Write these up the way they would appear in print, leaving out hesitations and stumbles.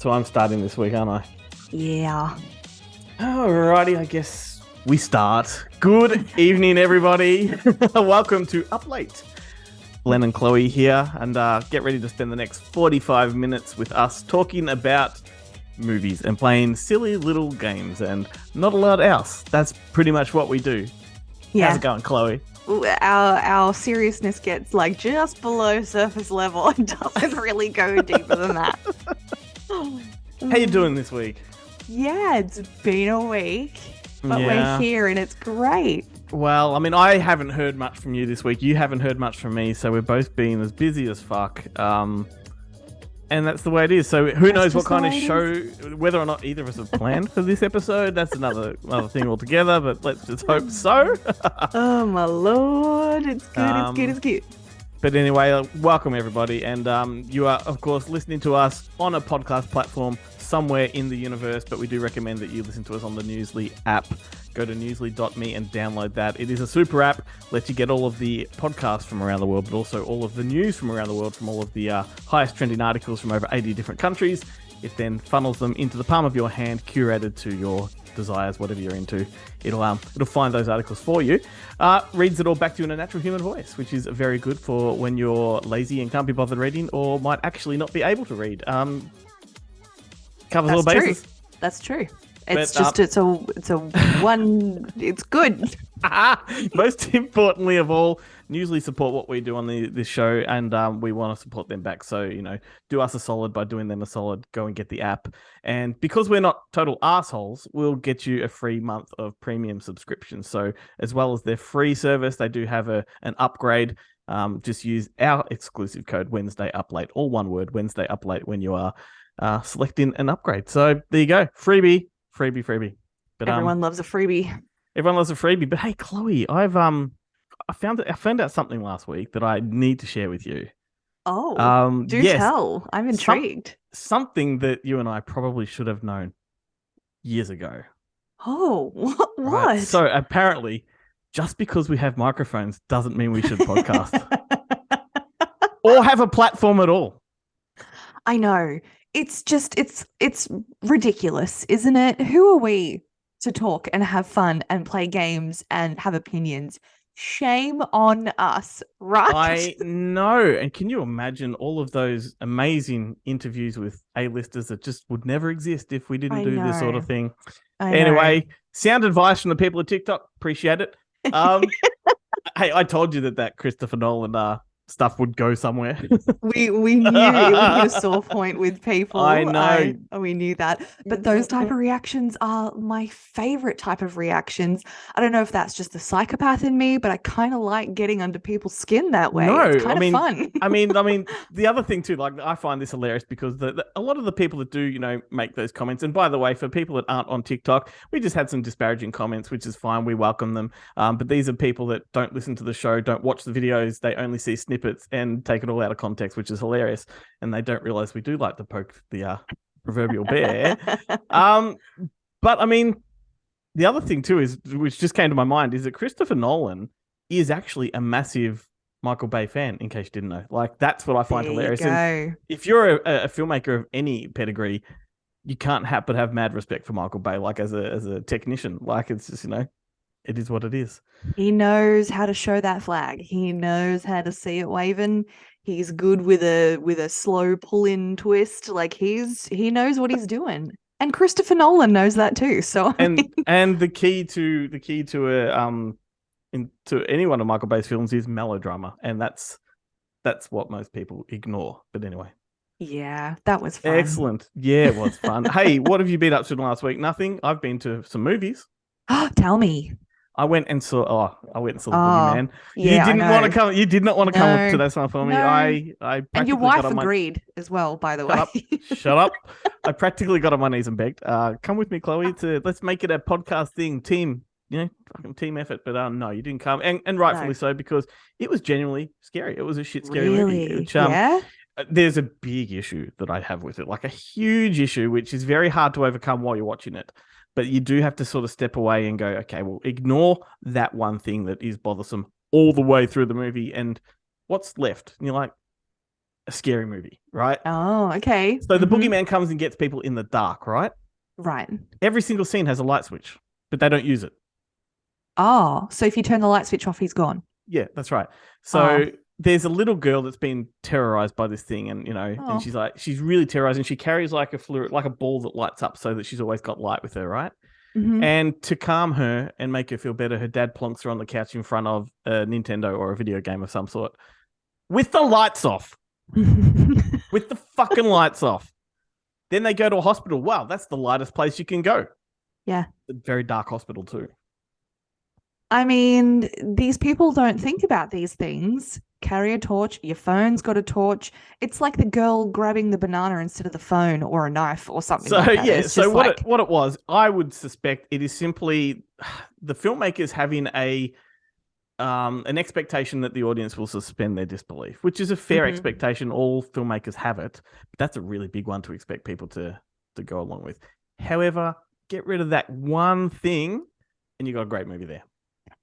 So I'm starting this week, aren't I? Yeah. Alrighty, I guess we start. Good evening, everybody. Welcome to Up Late. Glenn and Chloe here, and get ready to spend the next 45 minutes with us talking about movies and playing silly little games and not a lot else. That's pretty much what we do. Yeah. How's it going, Chloe? Our seriousness gets like just below surface level and doesn't really go deeper than that. How you doing this week? Yeah, it's been a week, but Yeah. we're here and it's great. Well, I mean, I haven't heard much from you this week. You haven't heard much from me, so we're both being as busy as fuck. And that's the way it is. So who knows what kind of show, whether or not either of us have planned for this episode. That's another thing altogether, but let's just hope so. Oh my lord, it's good, it's good. But anyway, welcome everybody. And you are, of course, listening to us on a podcast platform somewhere in the universe, but we do recommend that you listen to us on the Newsly app. Go to newsly.me and download that. It is a super app, lets you get all of the podcasts from around the world, but also all of the news from around the world, from all of the highest trending articles from over 80 different countries. It then funnels them into the palm of your hand, curated to your desires, whatever you're into. It'll find those articles for you, reads it all back to you in a natural human voice, which is very good for when you're lazy and can't be bothered reading, or might actually not be able to read. Covers all bases. True. That's true. It's good. Most importantly of all, Newsly support what we do on this show, and we want to support them back. So, do us a solid by doing them a solid. Go and get the app. And because we're not total assholes, we'll get you a free month of premium subscription. So, as well as their free service, they do have an upgrade. Just use our exclusive code Wednesday Uplate, all one word, Wednesday Uplate, when you are selecting an upgrade. So there you go, freebie. But everyone loves a freebie. Everyone loves a freebie. But hey, Chloe, I found out something last week that I need to share with you. Oh, tell. I'm intrigued. Something that you and I probably should have known years ago. Oh, what? Right? So apparently, just because we have microphones doesn't mean we should podcast or have a platform at all. I know. It's just, it's ridiculous, isn't it? Who are we to talk and have fun and play games and have opinions? Shame on us, right? I know. And can you imagine all of those amazing interviews with A-listers that just would never exist if we didn't do this sort of thing? Anyway, sound advice from the people at TikTok. Appreciate it. Hey, I told you that Christopher Nolan stuff would go somewhere. we knew it would hit a sore point with people. I know. We knew that. But those type of reactions are my favorite type of reactions. I don't know if that's just the psychopath in me, but I kind of like getting under people's skin that way. No, it's kind of fun. I mean, the other thing too, like I find this hilarious because a lot of the people that do, make those comments. And by the way, for people that aren't on TikTok, we just had some disparaging comments, which is fine. We welcome them. But these are people that don't listen to the show, don't watch the videos. They only see snippets and take it all out of context, which is hilarious, and they don't realize we do like to poke the proverbial bear. But I mean, the other thing too is, which just came to my mind, is that Christopher Nolan is actually a massive Michael Bay fan, in case you didn't know. Like, that's what I find hilarious. And if you're a filmmaker of any pedigree, you can't help but have mad respect for Michael Bay, like as a technician. Like, it's just, it is what it is. He knows how to show that flag. He knows how to see it waving. He's good with a slow pull-in twist. Like, he knows what he's doing. And Christopher Nolan knows that too. So and the key to any one of Michael Bay's films is melodrama, and that's what most people ignore. But anyway. Yeah, that was fun. Excellent. Yeah, it was fun. Hey, what have you been up to last week? Nothing. I've been to some movies. Tell me. I went and saw the Boogeyman. Yeah, You did not want to come to that one for me. I and your wife agreed as well, by the way. Shut up. I practically got on my knees and begged. Come with me, Chloe. Let's make it a podcast thing, team. Fucking team effort. But no, you didn't come, and rightfully so, because it was genuinely scary. It was a shit scary movie. Which, yeah. There's a big issue that I have with it, like a huge issue, which is very hard to overcome while you're watching it. But you do have to sort of step away and go, okay, well, ignore that one thing that is bothersome all the way through the movie, and what's left? And you're like, a scary movie, right? Oh, okay. So the Mhm. boogeyman comes and gets people in the dark, right? Right. Every single scene has a light switch, but they don't use it. Oh, so if you turn the light switch off, he's gone. Yeah, that's right. Oh. So there's a little girl that's been terrorized by this thing, and and Oh. she's really terrorized, and she carries like a fluid, like a ball that lights up, so that she's always got light with her, right? Hmm. And to calm her and make her feel better, her dad plonks her on the couch in front of a Nintendo or a video game of some sort with the lights off, with the fucking lights off. Then they go to a hospital. Wow, that's the lightest place you can go. Yeah. A very dark hospital too. I mean, these people don't think about these things. Carry a torch, your phone's got a torch. It's like the girl grabbing the banana instead of the phone or a knife or something So like that. yeah, It's so just like, what it was, I would suspect it is simply the filmmakers having a an expectation that the audience will suspend their disbelief, which is a fair mhm. expectation. All filmmakers have it, but that's a really big one to expect people to go along with. However, get rid of that one thing, and you got a great movie there.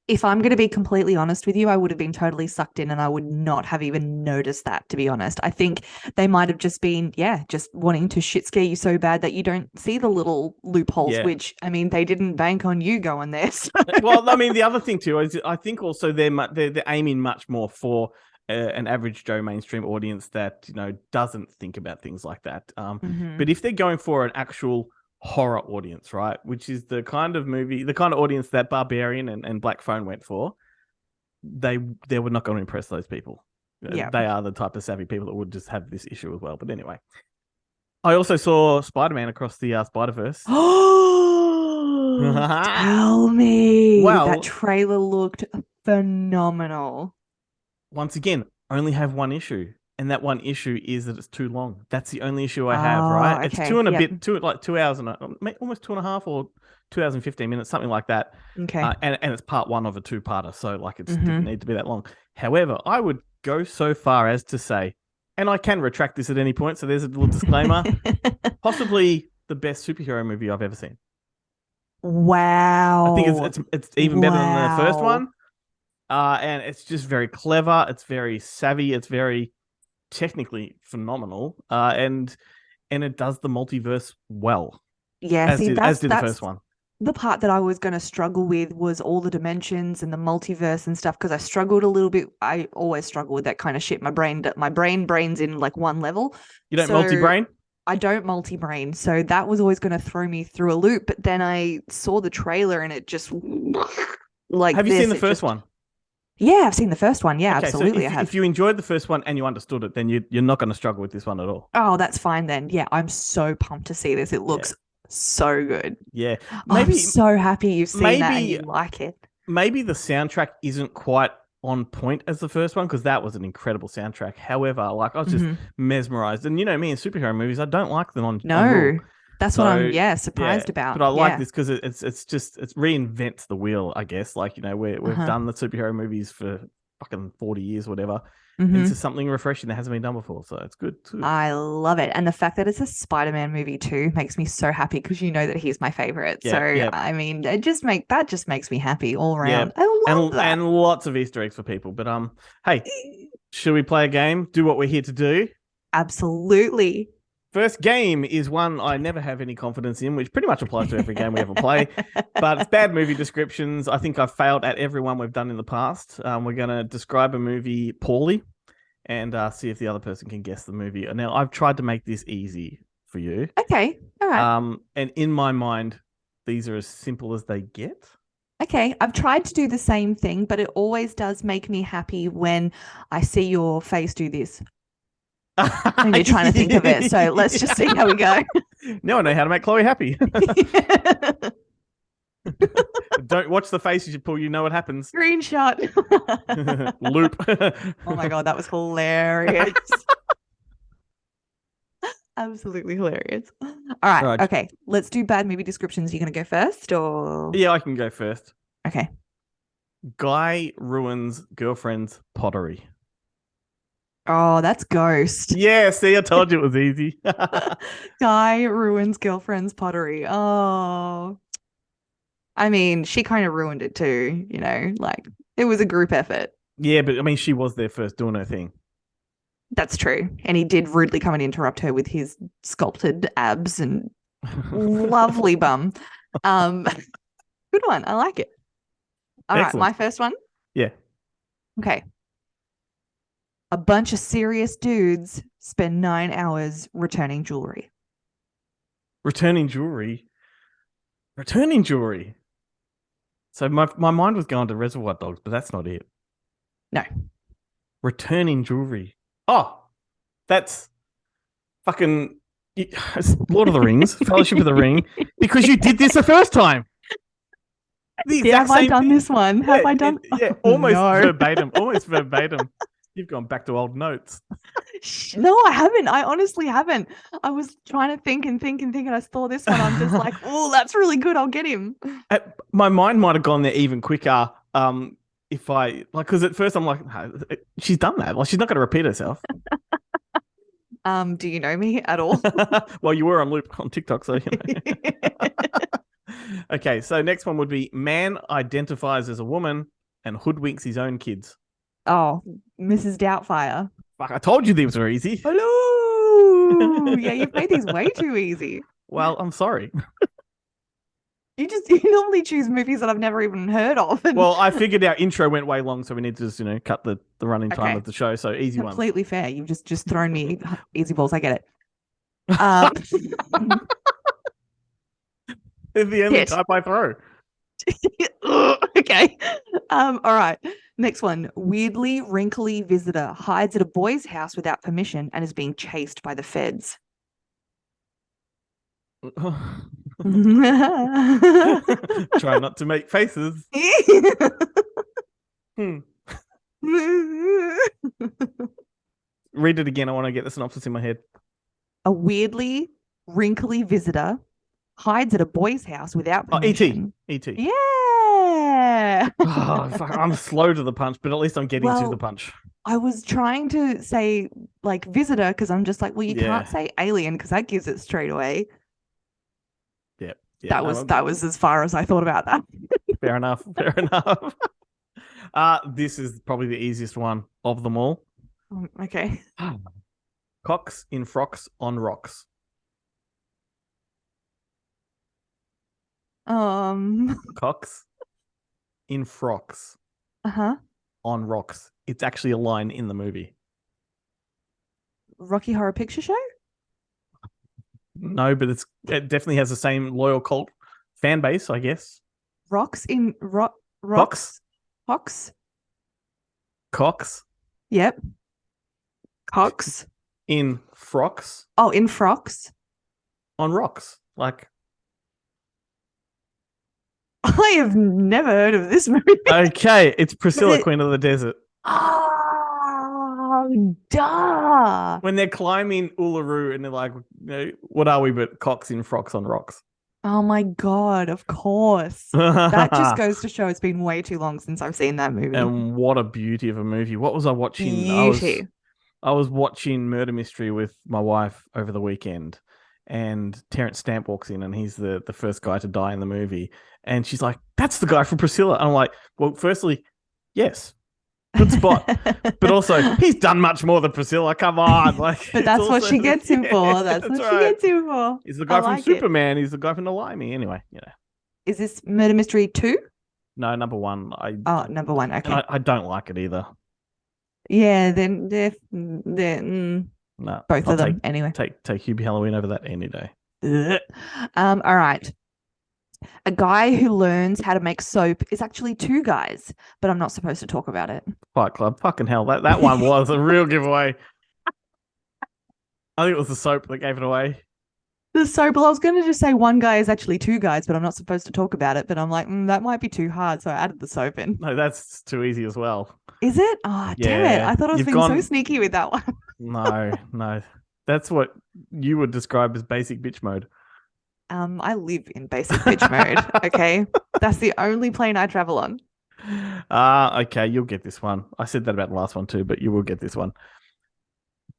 If I'm going to be completely honest with you, I would have been totally sucked in and I would not have even noticed that, to be honest. I think they might have just been, yeah, just wanting to shit scare you so bad that you don't see the little loopholes, Yeah. which, I mean, they didn't bank on you going there. So. Well, I mean, the other thing too is I think also they're aiming much more for an average Joe mainstream audience that doesn't think about things like that. Mhm. But if they're going for an actual horror audience, right, which is the kind of movie, the kind of audience that Barbarian and Black Phone went for, they were not going to impress those people. Yeah. They are the type of savvy people that would just have this issue as well. But anyway, I also saw Spider-Man Across the Spider-Verse. Oh, tell me. That Well, trailer looked phenomenal. once again, only have one issue. And that one issue is that it's too long. That's the only issue I have, right? Oh, It's two okay. and a Yep. bit, like 2 hours and almost 2.5 or 2 hours and 15 minutes, something like that. Okay. And it's part one of a two-parter, so like it didn't Hmm. need to be that long. However, I would go so far as to say, and I can retract this at any point, so there's a little disclaimer, possibly the best superhero movie I've ever seen. I think Wow. it's even better than the first Wow. one. And it's just very clever. It's very savvy. It's very technically phenomenal. And it does the multiverse well, Yeah, as see, did the that's first one. the part that I was going to struggle with was all the dimensions and the multiverse and stuff because I struggled a little bit. I always struggle with that kind of shit. My brain's in like one level. You don't So multi-brain? I don't multi-brain. So that was always going to throw me through a loop, but then I saw the trailer and it just like Have you this seen the it first just one? Yeah, I've seen the first one. Yeah, Okay, so absolutely I if have. you enjoyed the first one and you understood it, then you're not going to struggle with this one at all. Oh, that's fine then. Yeah, I'm so pumped to see this. It Yeah, looks so good. yeah. Oh, I'm Maybe so happy you've seen that and maybe you like it. maybe the soundtrack isn't quite on point as the first one because that was an incredible soundtrack. However, like I was just Hmm. mesmerized, and me in superhero movies, I don't like them on rule. No, that's what I'm, So yeah, yeah, surprised about. but I like Yeah. this because it's just it reinvents the wheel, I guess. Like we've Uh-huh. done the superhero movies for fucking 40 years, whatever, and this Hmm. is something refreshing that hasn't been done before. So it's good too. I love it. And the fact that it's a Spider-Man movie too makes me so happy because you know that he's my favorite. Yeah, So yeah, I mean, that just makes me happy all yeah, around. I love that. and lots of Easter eggs for people. But hey, should we play a game? Do what we're here to do. Absolutely. First game is one I never have any confidence in, which pretty much applies to every game we ever play. But it's bad movie descriptions. I think I've failed at every one we've done in the past. We're going to describe a movie poorly and see if the other person can guess the movie. Now, I've tried to make this easy for you. Okay. All right. And in my mind, these are as simple as they get. Okay. I've tried to do the same thing, but it always does make me happy when I see your face do this and you're trying to think of it. So let's just see how we go. Now I know how to make Chloe happy. Don't watch the face you should pull. You know what happens. Screenshot. Loop. Oh my God, that was hilarious. Absolutely hilarious. All right. Right. Okay. Let's do bad movie descriptions. You going to go first or? Yeah, I can go first. Okay. Guy ruins girlfriend's pottery. Oh, that's Ghost. Yeah, see, I told you it was easy. Guy ruins girlfriend's pottery. Oh, I mean, she kind of ruined it too, like it was a group effort. Yeah, but I mean, she was there first doing her thing. That's true. And he did rudely come and interrupt her with his sculpted abs and lovely bum. Um, good one. I like it. All right, Excellent. my first one. Yeah. Okay. A bunch of serious dudes spend 9 hours returning jewelry. Returning jewelry. Returning jewelry. So my mind was going to Reservoir Dogs, but that's not it. No. Returning jewelry. Oh, that's fucking Lord of the Rings, Fellowship of the Ring, because you did this the first time. Yeah, have I done this one? Have I done? Yeah, almost verbatim. Almost verbatim. You've gone back to old notes. No, I haven't. I honestly haven't. I was trying to think and think and think, and I saw this one. I'm just like, oh, that's really good. I'll get him. My mind might have gone there even quicker. If I because at first I'm like, no, she's done that. Like she's not going to repeat herself. Do you know me at all? Well, you were on loop on TikTok, so you know. Okay, so next one would be man identifies as a woman and hoodwinks his own kids. Oh, Mrs. Doubtfire. Fuck, I told you these were easy. Hello. Yeah, you've made these way too easy. Well, I'm sorry. You normally choose movies that I've never even heard of. Well, I figured our intro went way long, so we need to just, cut the running time Okay. of the show. So easy one. Completely fair. You've just thrown me easy balls. I get it. It's the only type I throw. Okay. All right. Next one. Weirdly wrinkly visitor hides at a boy's house without permission and is being chased by the feds. Try not to make faces. Read it again. I want to get the synopsis in my head. A weirdly wrinkly visitor hides at a boy's house without permission. E.T. Yeah. I'm slow to the punch, but at least I'm getting to the punch. I was trying to say like visitor because I'm just like, well, you can't say alien because that gives it straight away. Yeah. That was as far as I thought about that. Fair enough. This is probably the easiest one of them all. Okay. Cocks in frocks on rocks. Cocks in frocks. On rocks. It's actually a line in the movie. Rocky Horror Picture Show? No, but it definitely has the same loyal cult fan base, I guess. Rocks in rocks. Cocks. Yep. Cocks. In frocks. Oh, in frocks. On rocks. Like I have never heard of this movie. Okay, it's Priscilla, Queen of the Desert. Oh, duh. When they're climbing Uluru and they're like, what are we but cocks in frocks on rocks? Oh my God, of course. That just goes to show it's been way too long since I've seen that movie. And what a beauty of a movie. What was I watching? Beauty. I was watching Murder Mystery with my wife over the weekend, and Terrence Stamp walks in and he's the first guy to die in the movie. And she's like, that's the guy from Priscilla. And I'm like, well, firstly, yes, good spot. But also, he's done much more than Priscilla. Come on. But that's what she gets him for. That's what she gets him for. He's the guy from Superman. He's the guy from The Limey. Anyway, Is this Murder Mystery 2? No, number one. Number one. Okay. I don't like it either. Yeah, then they're no, both of them. Anyway, take Hubie Halloween over that any day. All right. A guy who learns how to make soap is actually two guys, but I'm not supposed to talk about it. Fight Club. Fucking hell. That one was a real giveaway. I think it was the soap that gave it away. The soap. Well, I was going to just say one guy is actually two guys, but I'm not supposed to talk about it. But I'm like, that might be too hard. So I added the soap in. No, that's too easy as well. Is it? Oh, damn it. I thought I was being so sneaky with that one. No. That's what you would describe as basic bitch mode. I live in basic bitch mode. Okay. That's the only plane I travel on. Okay. You'll get this one. I said that about the last one too, but you will get this one.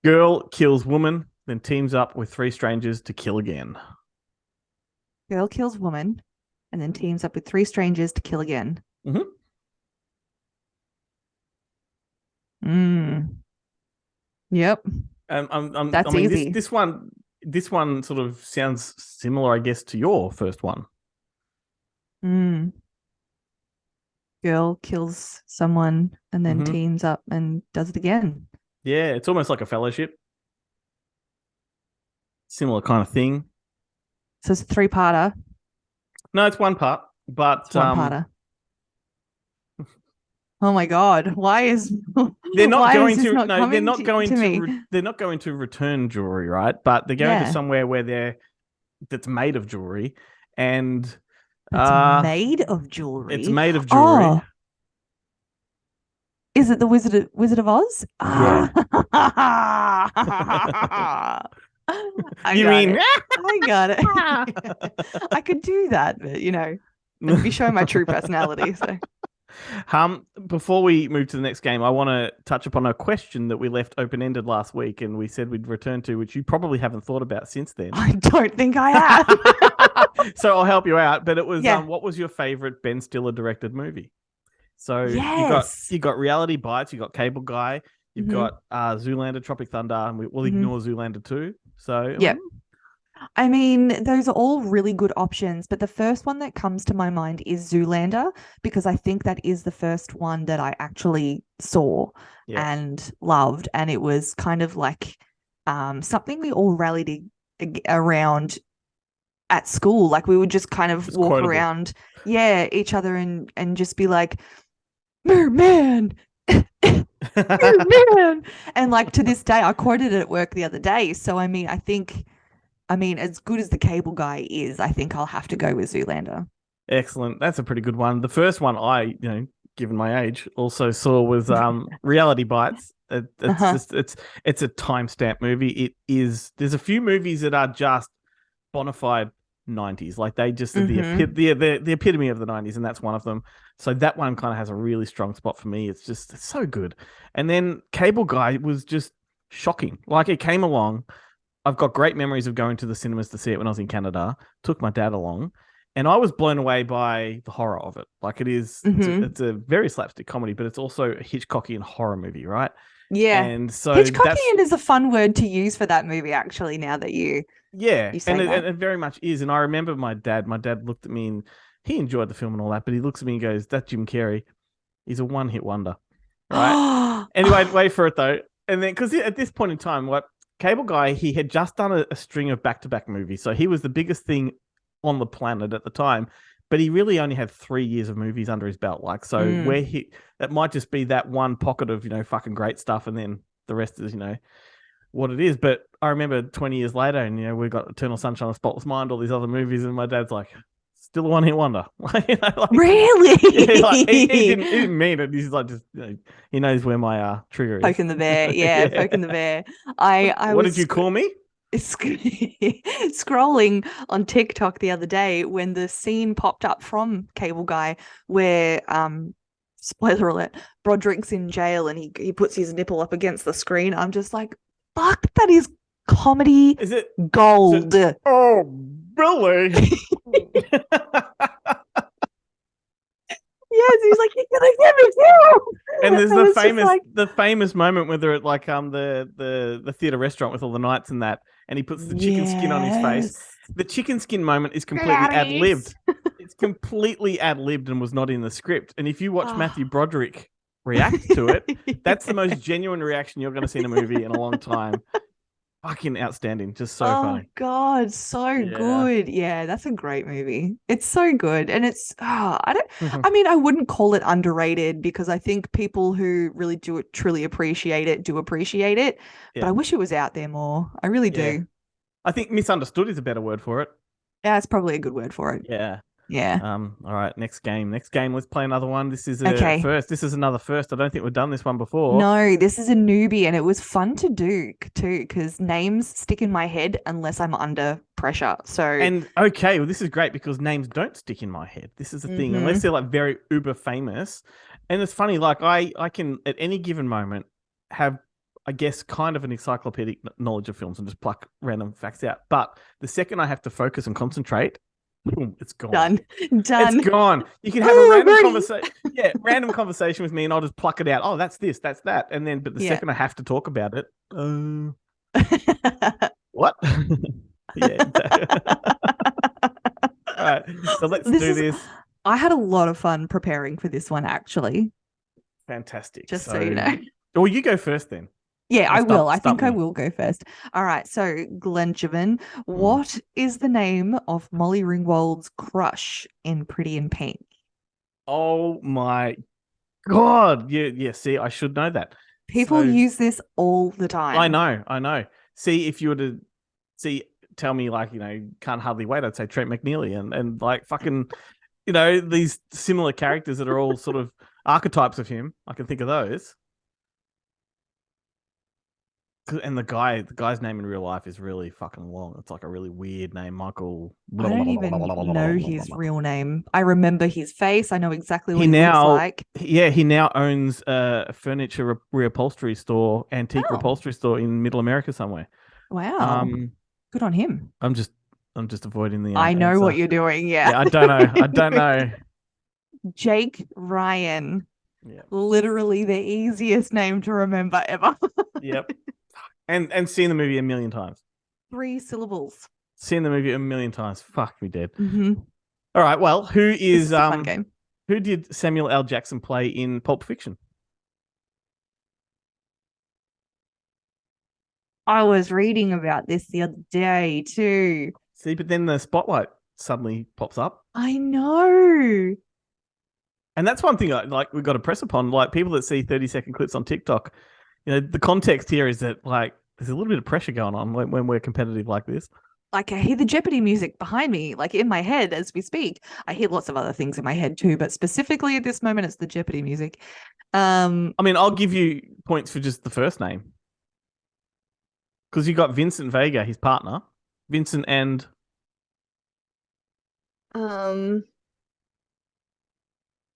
Girl kills woman, then teams up with three strangers to kill again. Girl kills woman and then teams up with three strangers to kill again. Yep. I That's mean, easy. this one sort of sounds similar, I guess, to your first one. Mm. Girl kills someone and then Hmm. teams up and does it again. Yeah, it's almost like a fellowship, similar kind of thing. So it's a three-parter. No, it's one part, It's but one-parter. Oh my God. Why is they're not why is going this to. not No, they're coming not going to to. me? They're not going to return jewelry, right? But they're going to Yeah. somewhere where they're that's made of jewelry, and That's uh, made of it's jewelry. made of jewelry. Oh, is it the Wizard of Oz? Yeah. Ah. I You got mean? it. I got it. I could do that, but it'd be showing my true personality. So Before we move to the next game, I want to touch upon a question that we left open-ended last week, and we said we'd return to, which you probably haven't thought about since then. I don't think I have. So I'll help you out. But it was, Yeah. what was your favorite Ben Stiller directed movie? So Yes. you got Reality Bites, you got Cable Guy, you've Hmm. got Zoolander, Tropic Thunder, and we'll Hmm. ignore Zoolander too. So Yep. I mean, those are all really good options, but the first one that comes to my mind is Zoolander because I think that is the first one that I actually saw yeah, and loved, and it was kind of like something we all rallied around at school. Like we would just kind of it's walk quotable. around, yeah, each other and just be like, Merman, Merman, and like to this day, I quoted it at work the other day. So I mean, as good as the Cable Guy is, I think I'll have to go with Zoolander. Excellent. That's a pretty good one. The first one given my age, also saw was Reality Bites. It's Uh-huh. just it's a timestamp movie. It is. There's a few movies that are just bona fide 90s. Like they just are Mm-hmm. the epitome of the 90s, and that's one of them. So that one kind of has a really strong spot for me. It's so good. And then Cable Guy was just shocking. Like it came along. I've got great memories of going to the cinemas to see it when I was in Canada. Took my dad along, and I was blown away by the horror of it. Like it is, Mm-hmm. it's a very slapstick comedy, but it's also a Hitchcockian horror movie, right? Yeah. And so that's Hitchcockian is a fun word to use for that movie, actually, now that yeah, you and say that. it very much is. And I remember my dad. My dad looked at me and he enjoyed the film and all that, but he looks at me and goes, "That Jim Carrey, he's a one hit wonder, right?" Anyway, wait for it though. And then because at this point in time, what Cable Guy, he had just done a string of back to back movies, so he was the biggest thing on the planet at the time. But he really only had 3 years of movies under his belt. Like so, Mm. that might just be that one pocket of fucking great stuff, and then the rest is what it is. But I remember 20 years later, and we got Eternal Sunshine of the Spotless Mind, all these other movies, and my dad's like, still a one hit wonder. Really? Yeah, like he didn't mean it. He's like just he knows where my trigger is. Poking the bear. Yeah, Yeah. poking the bear. I What did was you call me? scrolling on TikTok the other day when the scene popped up from Cable Guy where spoiler alert, Broderick's in jail and he puts his nipple up against the screen. I'm just like, fuck, that is comedy Is it? gold. Oh, Billy. Yes, he's like, you're gonna get me too. And there's I the was just famous like, the famous moment where they're at like the theater restaurant with all the knights and that, and he puts the chicken skin on his face. yes. The chicken skin moment is completely ad libbed. Clarice. It's completely ad libbed and was not in the script. And if you watch Matthew Oh. Broderick react to it, that's the most genuine reaction you're going to see in a movie in a long time. Fucking outstanding, just so Oh funny. God, so Yeah. good. Yeah, that's a great movie. It's so good. And I mean, I wouldn't call it underrated because I think people who really do it truly appreciate it do appreciate it. But Yeah. I wish it was out there more. I really Yeah. do. I think misunderstood is a better word for it. Yeah, it's probably a good word for it. Yeah. Yeah. All right, next game. Let's play another one. This is a Okay. first. This is another first. I don't think we've done this one before. No, this is a newbie and it was fun to do too because names stick in my head unless I'm under pressure. So And okay, well, this is great because names don't stick in my head. This is the thing, unless they're like very uber famous. And it's funny, like I can at any given moment have, I guess, kind of an encyclopedic knowledge of films and just pluck random facts out. But the second I have to focus and concentrate, Boom, it's gone. Done. Done. It's gone. You can have a Oh, random Bernie. conversation. Yeah, random conversation with me, and I'll just pluck it out. Oh, that's this, that's that, and then, but the Yeah. second I have to talk about it, what? Yeah. All right. So let's do this. I had a lot of fun preparing for this one, actually. Fantastic. Just so you know. Well, you go first then. Yeah, I will. I think I me. will go first. All right. So, Glenjamin, what is the name of Molly Ringwald's crush in Pretty in Pink? Oh my God. Yeah. See, I should know that. People use this all the time. I know. See, if you were to tell me, like, Can't Hardly Wait, I'd say Trent McNeely and like fucking, these similar characters that are all sort of archetypes of him. I can think of those. And the guy's name in real life is really fucking long. It's like a really weird name, Michael. I don't even know his real name. I remember his face. I know exactly what he looks like. Yeah, he now owns a furniture reupholstery store, antique upholstery store in Middle America somewhere. Wow. Good on him. I'm just avoiding the. I know answer. what you're doing. Yeah. I don't know. Jake Ryan. Yeah. Literally the easiest name to remember ever. Yep. And seen the movie a million times. 3 syllables. Seen the movie a million times. Fuck me dead. Mm-hmm. All right. Well, who is a fun game. Who did Samuel L. Jackson play in Pulp Fiction? I was reading about this the other day too. See, but then the spotlight suddenly pops up. I know. And that's one thing we've got to press upon. Like, people that see 30-second clips on TikTok, the context here is that, like, there's a little bit of pressure going on when we're competitive like this. Like, I hear the Jeopardy music behind me, like in my head as we speak. I hear lots of other things in my head too, but specifically at this moment, it's the Jeopardy music. I mean, I'll give you points for just the first name. Because you got Vincent Vega, his partner. Vincent and...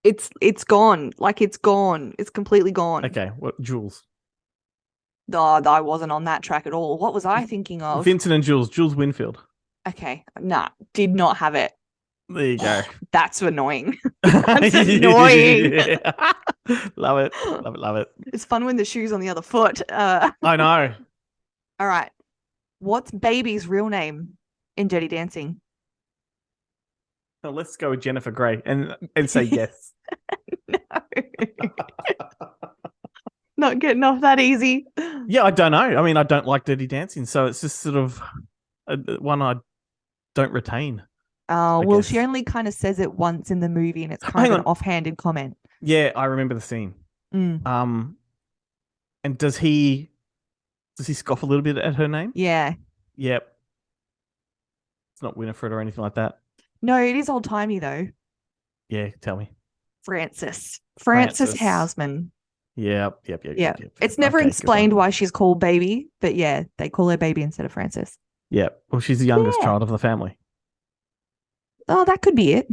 It's gone. Like, it's gone. It's completely gone. Okay, what? Jules. Oh, I wasn't on that track at all. What was I thinking of? Vincent and Jules Winfield. Okay. Nah, did not have it. There you go. That's annoying. That's annoying. Love it. It's fun when the shoe's on the other foot. I know. All right. What's Baby's real name in Dirty Dancing? So let's go with Jennifer Grey and say yes. No. Not getting off that easy. Yeah, I don't know. I mean, I don't like Dirty Dancing, so it's just sort of one I don't retain. Oh, well, she only kind of says it once in the movie, and it's kind of an offhanded comment. Yeah, I remember the scene. Mm. And does he scoff a little bit at her name? Yeah. Yep. It's not Winifred or anything like that. No, it is old-timey, though. Yeah, tell me. Frances Houseman. Yep. It's never explained why she's called Baby, but yeah, they call her Baby instead of Frances. Yeah. Well, she's the youngest child of the family. Oh, that could be it.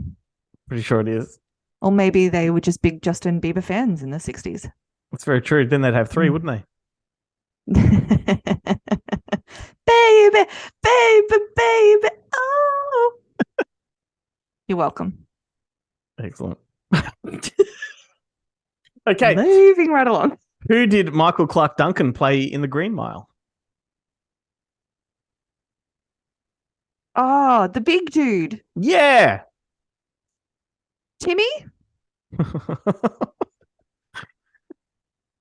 Pretty sure it is. Or maybe they were just big Justin Bieber fans in the 60s. That's very true. Then they'd have 3, wouldn't they? Baby. Oh. You're welcome. Excellent. Okay. Moving right along. Who did Michael Clark Duncan play in The Green Mile? Oh, the big dude. Yeah. Timmy?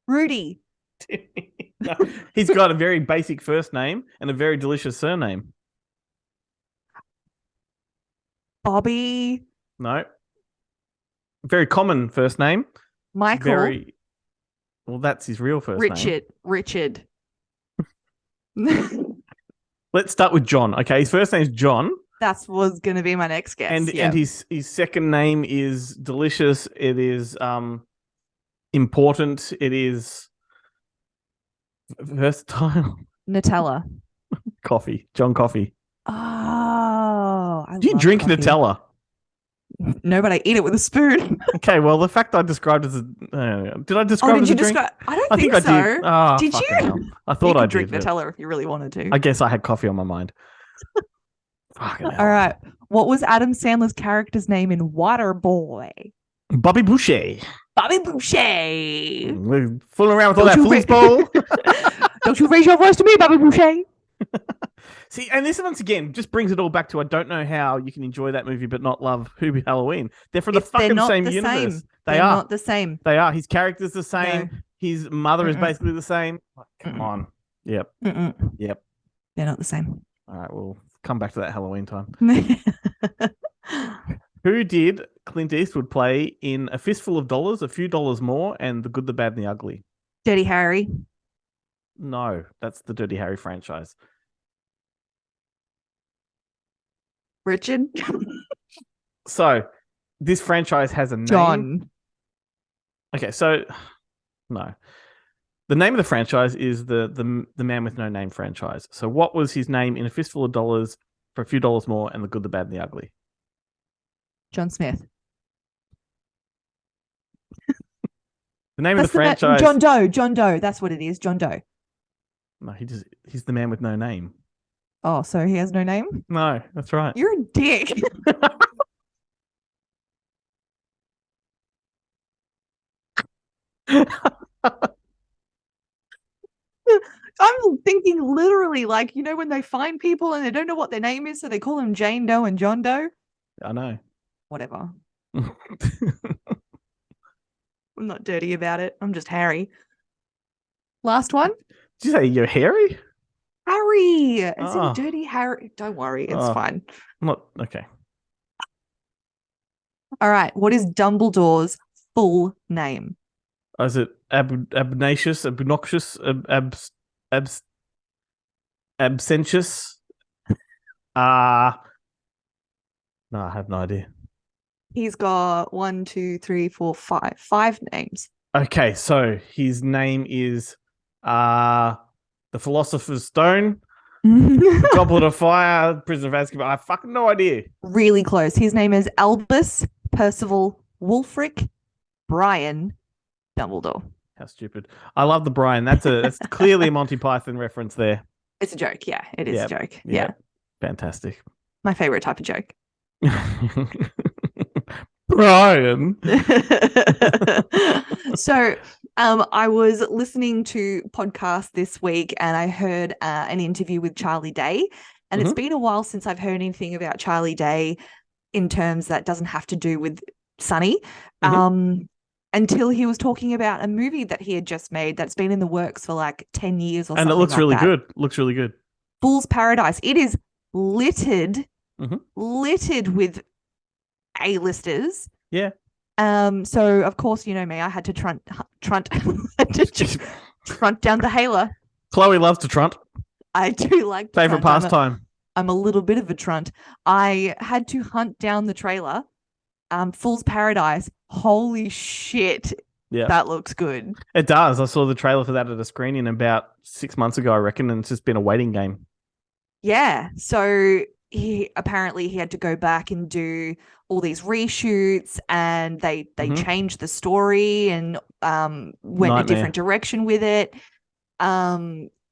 Rudy. No, he's got a very basic first name and a very delicious surname. Bobby. No. Very common first name. Michael. Well, that's his real first name. Richard. Let's start with John. Okay, his first name's John. That was going to be my next guess. And his second name is delicious. It is important. It is versatile. Nutella. Coffee. John Coffee. Oh, do you drink coffee. Nutella? No, but I eat it with a spoon. Okay, well, the fact I described it as did I describe it as a drink? I don't think so. I did. Oh, did you? I thought I did. Drink Nutella if you really wanted to. I guess I had coffee on my mind. Fucking All hell. right. What was Adam Sandler's character's name in Waterboy? Bobby Boucher. Bobby Boucher. We're fooling around with all Don't that you fool's bowl. Don't you raise your voice to me, Bobby Boucher. See, and this once again just brings it all back to I don't know how you can enjoy that movie but not love Hubie Halloween. They're from the They're fucking not same the universe. same. They They're are. not the same. They are. His character's the same. No. His mother is Mm-mm. basically the same. Come Mm-mm. on. Yep. Mm-mm. Yep. They're not the same. All right, we'll come back to that Halloween time. Who did Clint Eastwood play in A Fistful of Dollars, A Few Dollars More, and The Good, the Bad, and the Ugly? Dirty Harry. No, that's the Dirty Harry franchise. Richard. So, this franchise has a name. John. Okay, so no. The name of the franchise is the Man with No Name franchise. So, what was his name in A Fistful of Dollars, For a Few Dollars More, and The Good, the Bad, and the Ugly? John Smith. The name of the franchise. John Doe. John Doe. That's what it is. John Doe. No, he's the man with no name. Oh, so he has no name? No, that's right. You're a dick. I'm thinking literally like, you know, when they find people and they don't know what their name is, so they call them Jane Doe and John Doe. I know. Whatever. Did I'm not dirty about it. I'm just Harry. Last one. you say you're hairy? Harry. It's Oh. in Dirty Harry. Don't worry. It's Oh. fine. I'm not okay. All right. What is Dumbledore's full name? Is it abnacious, obnoxious, absentious? No, I have no idea. He's got 1, 2, 3, 4, 5. 5 names. Okay, so his name is the Philosopher's Stone, Goblet of Fire, Prisoner of Azkaban. I have fucking no idea. Really close. His name is Albus Percival Wulfric Brian Dumbledore. How stupid! I love the Brian. That's clearly a Monty Python reference there. It's a joke. Yeah, it is Yep, a joke. yep. Yeah. Fantastic. My favorite type of joke. Brian. So I was listening to podcasts this week and I heard an interview with Charlie Day. And it's been a while since I've heard anything about Charlie Day in terms that doesn't have to do with Sunny. Until he was talking about a movie that he had just made that's been in the works for like 10 years or something. And it looks like really that. good. Looks really good. Fool's Paradise. It is littered with A-listers. Yeah. So of course, you know me, I had to trunt down the Hailer. Chloe loves to trunt. I do like to Favorite trunt. pastime. I'm a little bit of a trunt. I had to hunt down the trailer. Fool's Paradise. Holy shit. Yeah. That looks good. It does. I saw the trailer for that at a screening about 6 months ago, I reckon, and it's just been a waiting game. Yeah. So he had to go back and do all these reshoots, and they changed the story and went a different direction with it.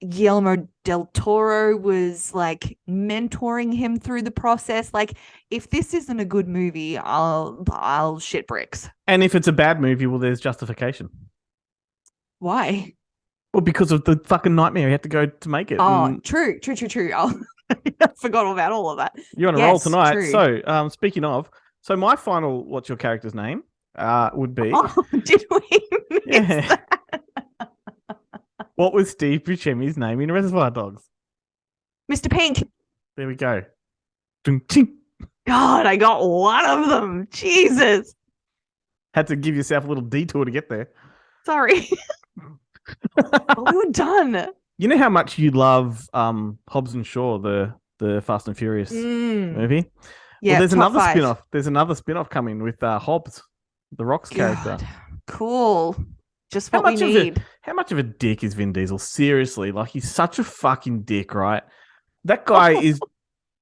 Guillermo del Toro was like mentoring him through the process. Like, if this isn't a good movie, I'll shit bricks. And if it's a bad movie, well, there's justification. Why? Well, because of the fucking nightmare you had to go to make it. Oh, true. Oh, I forgot about all of that. You're on a roll Yes, tonight. true. So, speaking of, so my final, what's your character's name? Would be. Oh, did we miss Yeah. that? What was Steve Buscemi's name in Reservoir Dogs? Mr. Pink. There we go. Dun, ting. God, I got one of them. Jesus. Had to give yourself a little detour to get there. Sorry. But we were done. You know how much you love Hobbs and Shaw, the Fast and Furious movie? Yeah, Well, there's top another 5. spin-off. There's another spin-off coming with Hobbs, the Rock's character. God. Cool. Just How what we much of need. How much of a dick is Vin Diesel? Seriously, like, he's such a fucking dick, right? That guy is.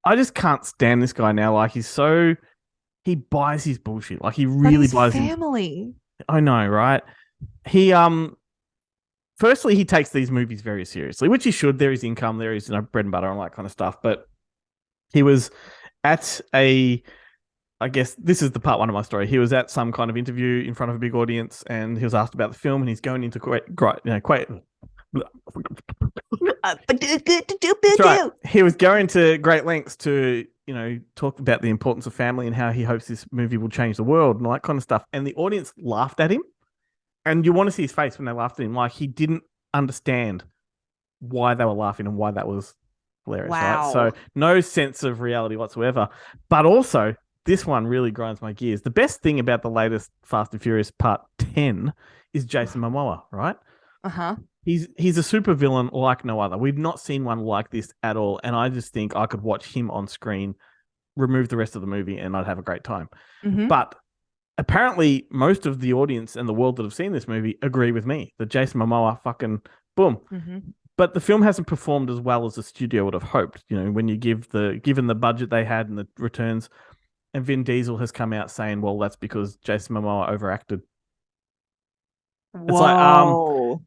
I just can't stand this guy now. Like, he buys his bullshit. Like, he really buys his family. I know, right? He firstly, he takes these movies very seriously, which he should. There is income, there is bread and butter, and all that kind of stuff. But He was at a, I guess this is the part one of my story. He was at some kind of interview in front of a big audience, and he was asked about the film, and he's going into quite. That's right. He was going to great lengths to, talk about the importance of family and how he hopes this movie will change the world and all that kind of stuff. And the audience laughed at him. And you want to see his face when they laughed at him. Like, he didn't understand why they were laughing and why that was hilarious. Wow. Right? So no sense of reality whatsoever. But also, this one really grinds my gears. The best thing about the latest Fast and Furious Part 10 is Jason Momoa, right? Uh-huh. He's a super villain like no other. We've not seen one like this at all. And I just think I could watch him on screen, remove the rest of the movie, and I'd have a great time. Mm-hmm. But apparently most of the audience and the world that have seen this movie agree with me that Jason Momoa fucking boom. Mm-hmm. But the film hasn't performed as well as the studio would have hoped. When you given the budget they had and the returns, and Vin Diesel has come out saying, well, that's because Jason Momoa overacted. Whoa. It's like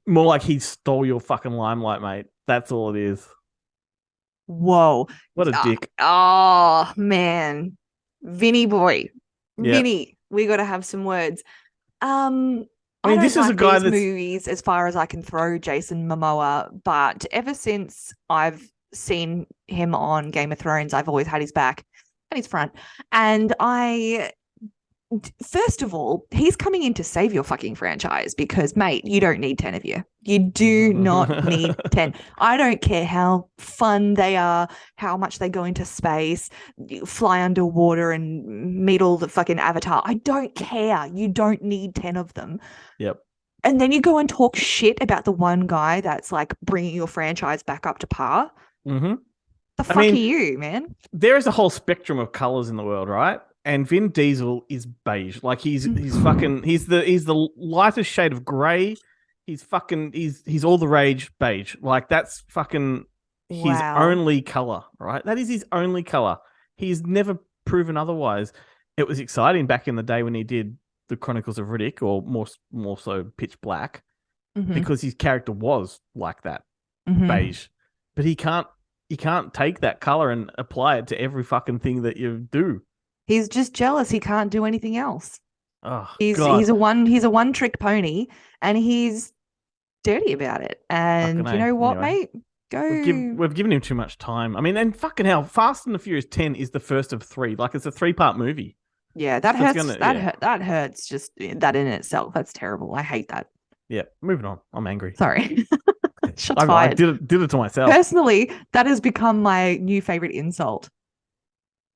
more like he stole your fucking limelight, mate. That's all it is. Whoa. What a dick. Oh, man. Vinny boy. Yep. Vinny, we got to have some words. I mean, this is a guy that's movies as far as I can throw Jason Momoa, but ever since I've seen him on Game of Thrones, I've always had his back and his front. And first of all, he's coming in to save your fucking franchise because, mate, you don't need 10 of you. You do not need 10. I don't care how fun they are, how much they go into space, fly underwater and meet all the fucking Avatar. I don't care. You don't need 10 of them. Yep. And then you go and talk shit about the one guy that's like bringing your franchise back up to par. Mm-hmm. The fuck are you, man? There is a whole spectrum of colors in the world, right? And Vin Diesel is beige. Like he's the lightest shade of gray. He's all the rage beige. Like that's fucking his only color, right? That is his only color. He's never proven otherwise. It was exciting back in the day when he did the Chronicles of Riddick, or more so Pitch Black, because his character was like that, beige. But you can't take that color and apply it to every fucking thing that you do. He's just jealous. He can't do anything else. Oh, he's a one trick pony, and he's dirty about it. And you know what, anyway, mate? Go. We've given him too much time. I mean, and fucking hell, Fast and the Furious 10 is the first of 3. Like, it's a 3-part movie. Yeah, that hurts. That hurts. Just that in itself. That's terrible. I hate that. Yeah, moving on. I'm angry. Sorry. I did it to myself. Personally, that has become my new favorite insult.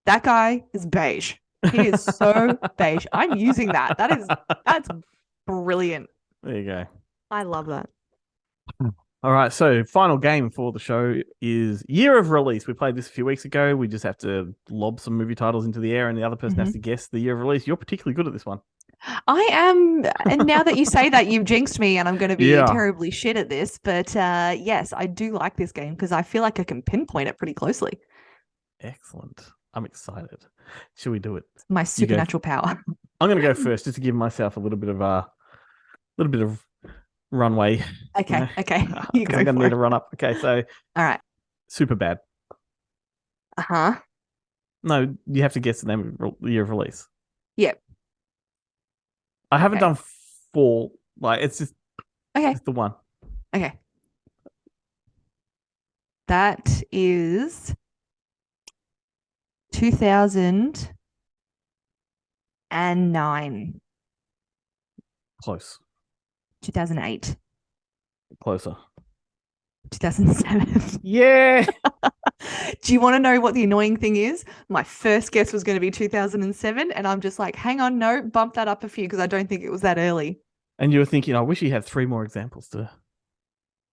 That guy is beige. He is so beige. I'm using that. That's brilliant. There you go. I love that. All right, so final game for the show is year of release. We played this a few weeks ago. We just have to lob some movie titles into the air, and the other person has to guess the year of release. You're particularly good at this one. I am, and now that you say that, you've jinxed me, and I'm going to be terribly shit at this. But yes, I do like this game because I feel like I can pinpoint it pretty closely. Excellent. I'm excited. Should we do it? My supernatural power. I'm going to go first just to give myself a little bit of runway. Okay. Okay. You go. I'm going to need to run up. Okay. So. All right. Superbad. Uh-huh. No, you have to guess the name of the year of release. Yep. I haven't done 4. Like, it's just. Okay. It's the one. Okay. That is 2009. Close. 2008. Closer. 2007. Yeah. Do you want to know what the annoying thing is? My first guess was going to be 2007, and I'm just like, hang on, no, bump that up a few because I don't think it was that early. And you were thinking, I wish he had 3 more examples to.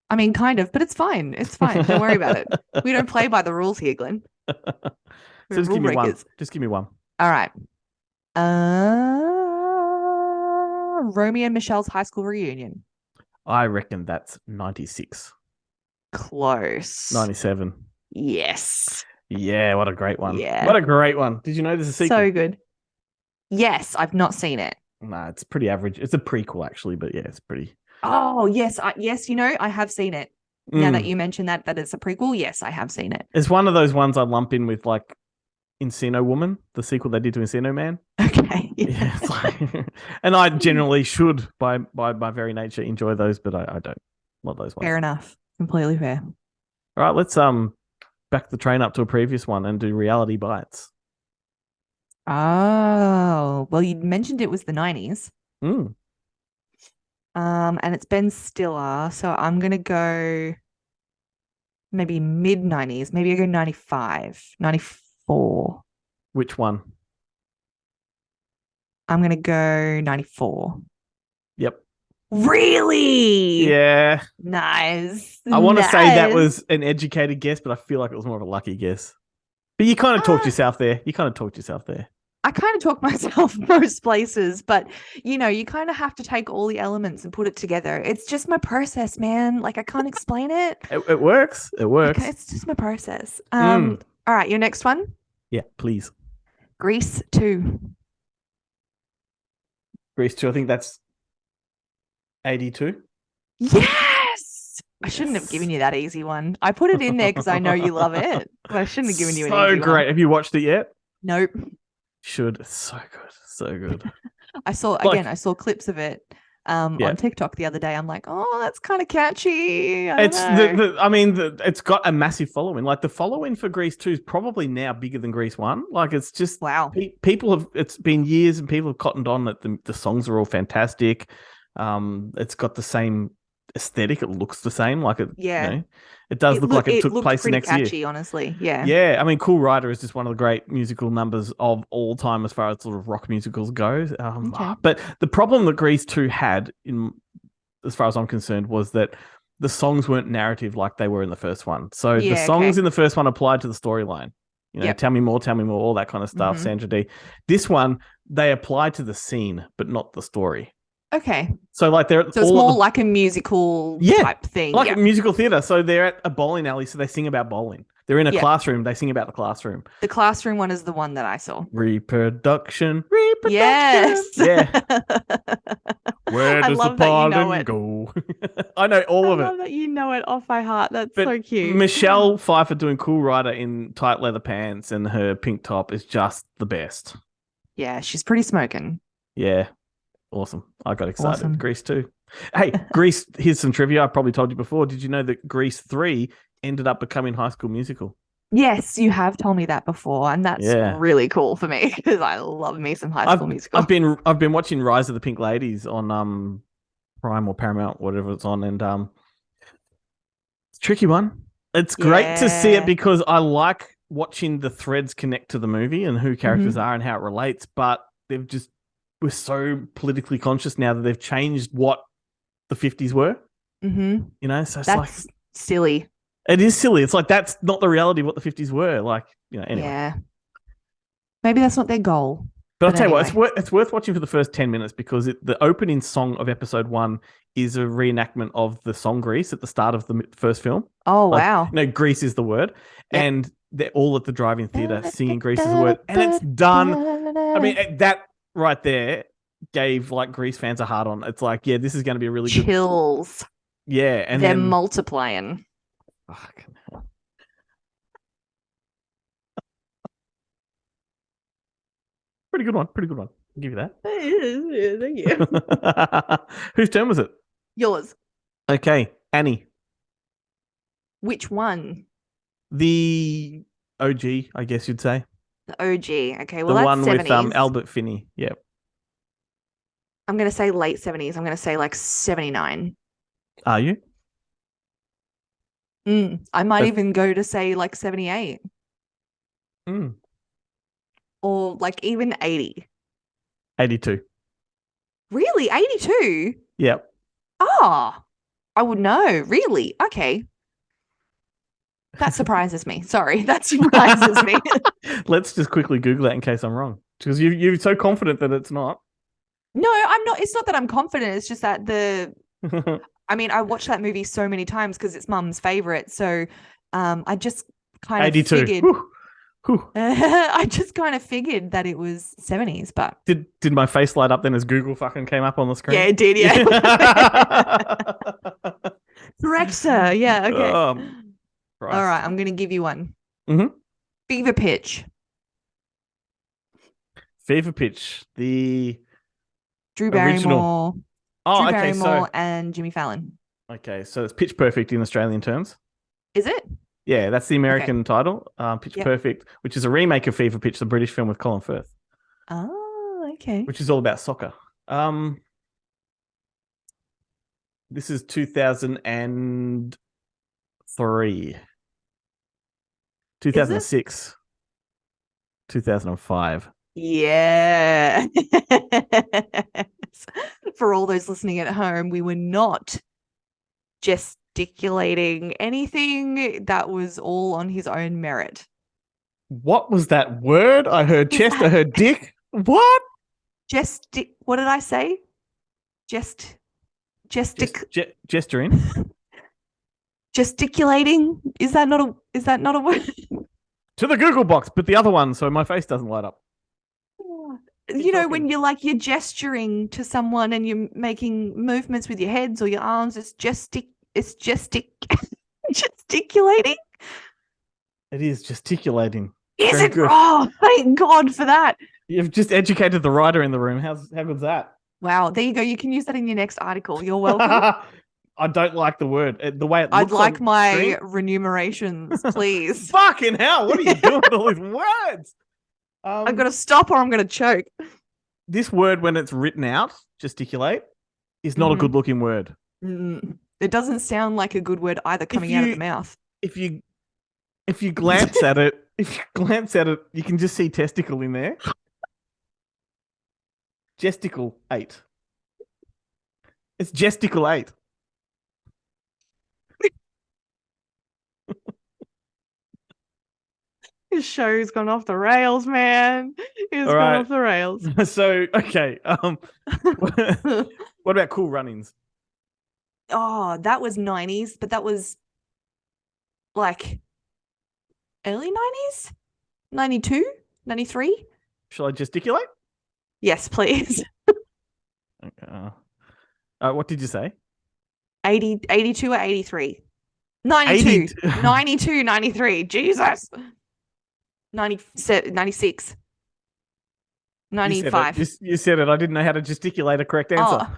I mean, kind of, but it's fine. It's fine. Don't worry about it. We don't play by the rules here, Glenn. So just give me one. Just give me one. All right. Romeo and Michelle's high school reunion. I reckon that's 96. Close. 97. Yes. Yeah, what a great one. Yeah. What a great one. Did you know there's a sequel? So good. Yes, I've not seen it. Nah, it's pretty average. It's a prequel, actually, but yeah, it's pretty. Oh, yes. Yes, I have seen it. Now that you mentioned that it's a prequel, yes, I have seen it. It's one of those ones I lump in with like Encino Woman, the sequel they did to Encino Man. Okay. Yeah, it's like, and I generally should, by my very nature, enjoy those, but I don't. Not those ones. Fair enough. Completely fair. All right, let's back the train up to a previous one and do Reality Bites. Oh, well, you mentioned it was the 90s. Mm. And it's Ben Stiller, so I'm gonna go maybe mid 90s. Maybe I go 95, 94. Which one? I'm gonna go 94. Yep. Really? Yeah. Nice. I want to say that Nice. was an educated guess, but I feel like it was more of a lucky guess. But you kind of talked yourself there. I kind of talk myself most places, but you kind of have to take all the elements and put it together. It's just my process, man. Like I can't explain it. It works. It works. It's just my process. Mm. All right, your next one. Yeah, please. Grease 2. Grease 2, I think that's 82. Yes! I shouldn't have given you that easy one. I put it in there because I know you love it, but I shouldn't have given you an easy So great. one. Have you watched it yet? Nope. Should. It's so good. So good. I saw clips of it on TikTok the other day. I'm like, oh, that's kind of catchy. It's got a massive following. Like the following for Grease 2 is probably now bigger than Grease 1. Like it's just wow. It's been years and people have cottoned on that the songs are all fantastic. It's got the same aesthetic. It looks the same. Like it. Yeah. It does look like it took place the next catchy, year. Honestly, yeah. Yeah, I mean, Cool Rider is just one of the great musical numbers of all time as far as sort of rock musicals go. Okay. But the problem that Grease 2 had, as far as I'm concerned, was that the songs weren't narrative like they were in the first one. So the songs in the first one applied to the storyline. Tell me more, all that kind of stuff, Sandra Dee. This one, they apply to the scene, but not the story. Okay. So it's more like a musical type thing. Like a musical theater. So they're at a bowling alley, so they sing about bowling. They're in a classroom, they sing about the classroom. The classroom one is the one that I saw. Reproduction. Yes. Yeah. Where does the pollen go? I know all of it. I love that you know it off by heart. That's so cute. Michelle Pfeiffer doing Cool Rider in tight leather pants and her pink top is just the best. Yeah, she's pretty smoking. Yeah. Awesome. I got excited. Awesome. Grease 2. Hey, Grease, here's some trivia. I probably told you before. Did you know that Grease 3 ended up becoming High School Musical? Yes, you have told me that before, and that's really cool for me because I love me some High School Musical. I've been watching Rise of the Pink Ladies on Prime or Paramount, whatever it's on, and it's a tricky one. It's great to see it because I like watching the threads connect to the movie and who characters are and how it relates, but we're so politically conscious now that they've changed what the 50s were. Mm-hmm. So it's that's silly. It is silly. It's like that's not the reality of what the 50s were. Like, anyway. Yeah. Maybe that's not their goal. But I'll tell you what, it's worth watching for the first 10 minutes because the opening song of episode 1 is a reenactment of the song Grease at the start of the first film. Oh, wow. Grease is the word. Yep. And they're all at the drive-in theater singing Grease is the word. And it's done. I mean, that right there gave Grease fans a hard on. It's like, yeah, this is going to be a really good chills. Yeah, and they're multiplying. Fucking hell. Pretty good one. I'll give you that. Thank you. Whose turn was it? Yours. Okay, Annie. Which one? The OG, I guess you'd say. The OG. Okay, well, the that's one 70s. with Albert Finney. Yep. I'm going to say late 70s. I'm going to say 79. Are you? I might even go to say 78. Or even 80. 82. Really? 82? Yep. Oh, I would know. Really? Okay. That surprises me. Sorry, that surprises me. Let's just quickly Google that in case I'm wrong. Because you're so confident that it's not. No, I'm not. It's not that I'm confident. It's just that I mean, I watched that movie so many times because it's Mum's favorite. So I just kind of 82. figured. Whew. I just kind of figured that it was 70s, but did my face light up then as Google fucking came up on the screen? Yeah, it did. Yeah. Correct, sir. Yeah. Okay. All right. I'm gonna give you one. Mm-hmm. Fever Pitch. Fever Pitch, the Drew original. Barrymore, Oh, Drew okay. Barrymore, and Jimmy Fallon. So it's Pitch Perfect in Australian terms. Is it? Yeah, that's the American title. Pitch Yep. Perfect, which is a remake of Fever Pitch, the British film with Colin Firth, Oh, okay. which is all about soccer. This is 2003, 2006, 2005. Yeah. For all those listening at home, we were not gesticulating anything. That was all on his own merit. What was that word? I heard Is chest, I that- heard dick. What? What did I say? Gesturing. Gesticulating? Is that not a word? To the Google box, but the other one, so my face doesn't light up. You know, talking. when you're gesturing to someone and you're making movements with your heads or your arms, it's gesticulating. It is gesticulating. Is Very it? good. Oh, thank God for that. You've just educated the writer in the room. How good's that? Wow, there you go. You can use that in your next article. You're welcome. I don't like the word. The way it looks I'd like on my screen. remunerations, please. Fucking hell! What are you doing with all these words? I've got to stop or I'm going to choke. This word, when it's written out, gesticulate, is not a Mhm. good-looking word. It doesn't sound like a good word either coming out of the mouth. If you glance at it, you can just see testicle in there. Gesticulate. It's gesticulate. His show's gone off the rails, man. It's All gone right. off the rails. So, okay. What about Cool Runnings? Oh, that was 90s, but that was like early 90s? 92? 93? Shall I gesticulate? Yes, please. Okay. What did you say? 82 or 83? 92. 92, 93. Jesus. 96. 95. You said it. I didn't know how to gesticulate a correct answer. Oh,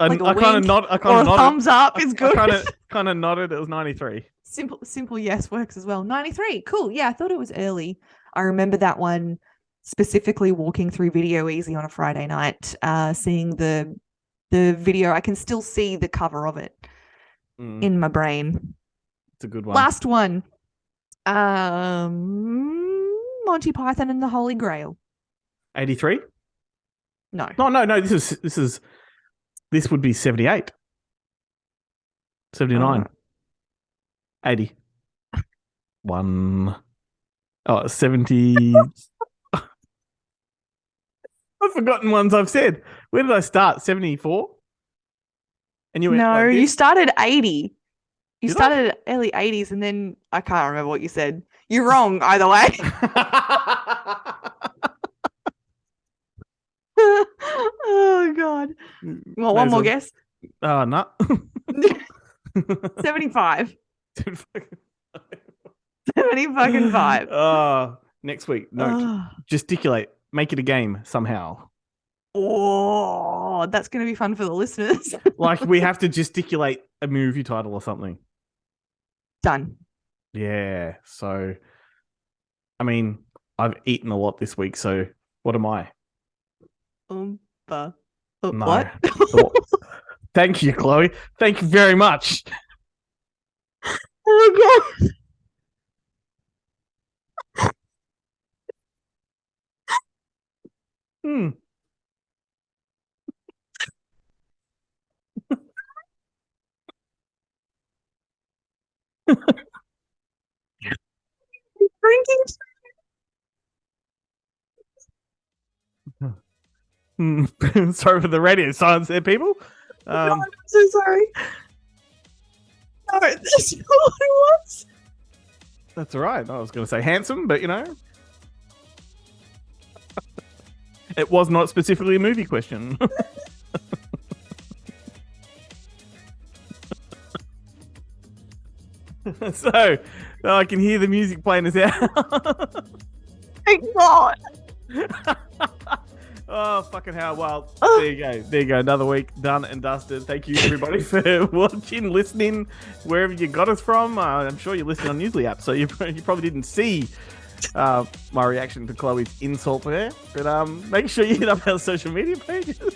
like a I kind of wink nodded. or a thumbs up is good. I kind of nodded. It was 93. Simple yes works as well. 93. Cool. Yeah, I thought it was early. I remember that one specifically walking through Video Easy on a Friday night, seeing the video. I can still see the cover of it in my brain. It's a good one. Last one. Monty Python and the Holy Grail. 83? No. No. This would be 78. 79. 80. 70. I've forgotten ones I've said. Where did I start? 74? And you went No, like you this? started 80. You Did I? started at early 80s and then I can't remember what you said. You're wrong either way. Oh, God. Well, one more guess. No. 75. 75. Next week. No, gesticulate. Make it a game somehow. Oh, that's going to be fun for the listeners. Like we have to gesticulate a movie title or something. Done. Yeah. So, I mean, I've eaten a lot this week. So, what am I? No. What? Thank you, Chloe. Thank you very much. Oh, God. Drinking. Sorry for the radio silence there, people. God, I'm so sorry. No, that's not what it was. That's all right. I was going to say handsome, but it was not specifically a movie question. So, I can hear the music playing us out. Thank God. Oh, fucking hell. Well, Oh. there you go. There you go. Another week done and dusted. Thank you, everybody, for watching, listening, wherever you got us from. I'm sure you're listening on Newsly app, so you probably didn't see my reaction to Chloe's insult there. But make sure you hit up our social media pages.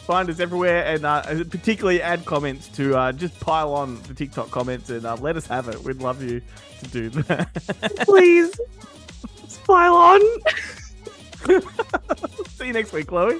Find us everywhere, and particularly add comments to just pile on the TikTok comments and let us have it. We'd love you to do that. Please. Pile on. See you next week, Chloe.